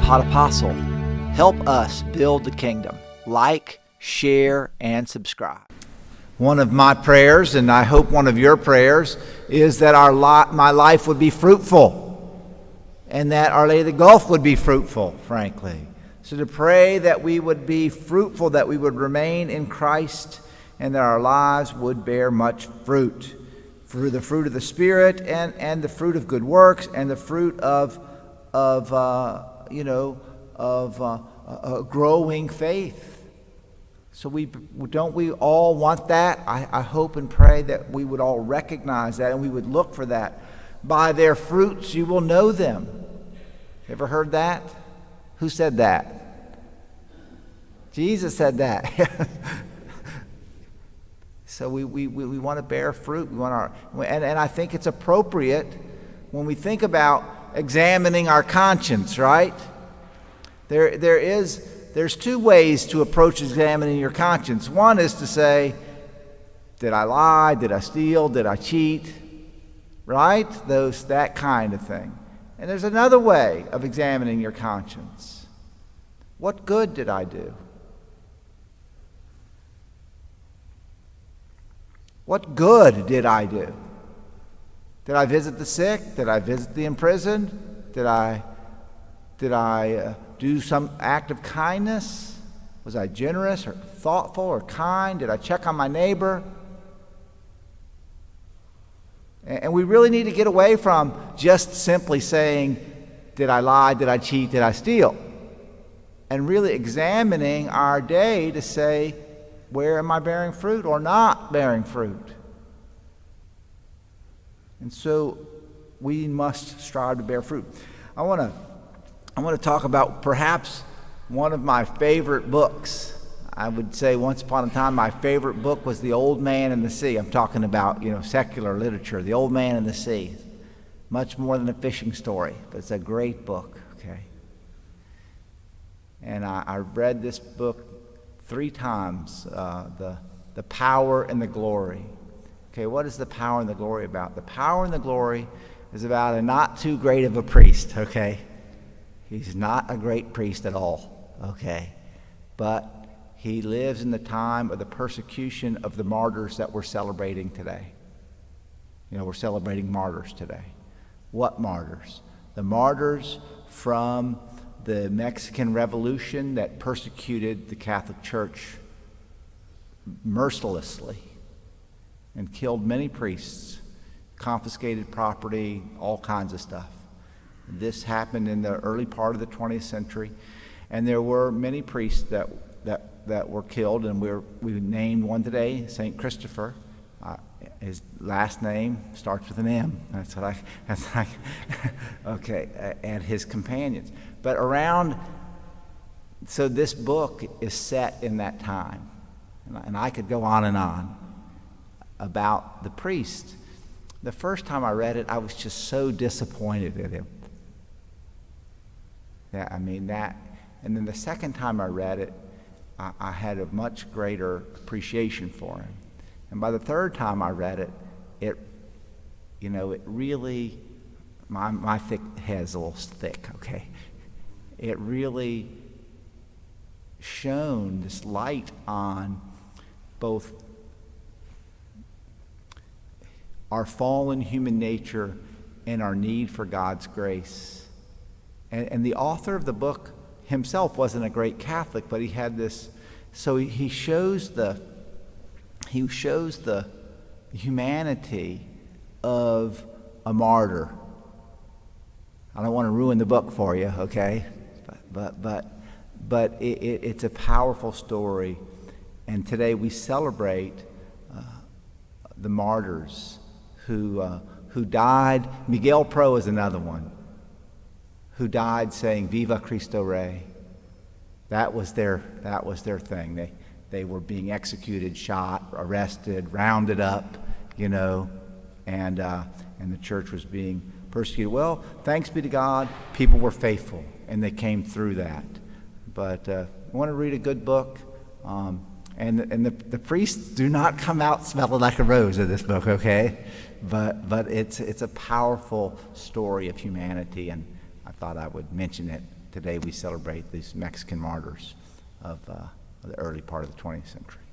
Hot Apostle. Help us build the kingdom. Like, share, and subscribe. One of my prayers, and I hope one of your prayers, is that my life would be fruitful, and that Our Lady of the Gulf would be fruitful, frankly. So to pray that we would be fruitful, that we would remain in Christ, and that our lives would bear much fruit. Through the fruit of the Spirit, and the fruit of good works, and the fruit of growing faith. So we all want that? I hope and pray that we would all recognize that, and we would look for that. By their fruits you will know them. Ever heard that? Who said that? Jesus said that. So we want to bear fruit. And I think it's appropriate when we think about examining our conscience, right? There's two ways to approach examining your conscience. One is to say, did I lie? Did I steal? Did I cheat? Right? That kind of thing. And there's another way of examining your conscience. What good did I do? What good did I do? Did I visit the sick? Did I visit the imprisoned? Did I do some act of kindness? Was I generous or thoughtful or kind? Did I check on my neighbor? And we really need to get away from just simply saying, did I lie? Did I cheat? Did I steal? And really examining our day to say, where am I bearing fruit or not bearing fruit? And so we must strive to bear fruit. I want to talk about perhaps one of my favorite books. I would say once upon a time my favorite book was The Old Man and the Sea. I'm talking about, secular literature, The Old Man and the Sea. Much more than a fishing story, but it's a great book, okay? And I read this book 3 times, the power and the glory. Okay, what is the power and the glory about? The power and the glory is about a not too great of a priest, okay? He's not a great priest at all, okay? But he lives in the time of the persecution of the martyrs that we're celebrating today. We're celebrating martyrs today. What martyrs? The martyrs from the Mexican Revolution that persecuted the Catholic Church mercilessly and killed many priests, confiscated property, all kinds of stuff. This happened in the early part of the 20th century, and there were many priests that were killed, and we named one today, St. Christopher. His last name starts with an M. Okay, and his companions. But so this book is set in that time, and I could go on about the priest. The first time I read it, I was just so disappointed in him. And then the second time I read it, I had a much greater appreciation for him. And by the third time I read it, it really, my thick head's a little thick, okay? It really shone this light on both our fallen human nature and our need for God's grace. And the author of the book himself wasn't a great Catholic, but he had this, so he shows the humanity of a martyr. I don't want to ruin the book for you, okay? But it's a powerful story, and today we celebrate the martyrs who died. Miguel Pro is another one, who died saying "Viva Cristo Rey." That was their thing. They were being executed, shot, arrested, rounded up, and the church was being persecuted. Well, thanks be to God, people were faithful, and they came through that. But I want to read a good book, and the priests do not come out smelling like a rose in this book, okay? But it's a powerful story of humanity, and I thought I would mention it today we celebrate these Mexican martyrs of the early part of the 20th century.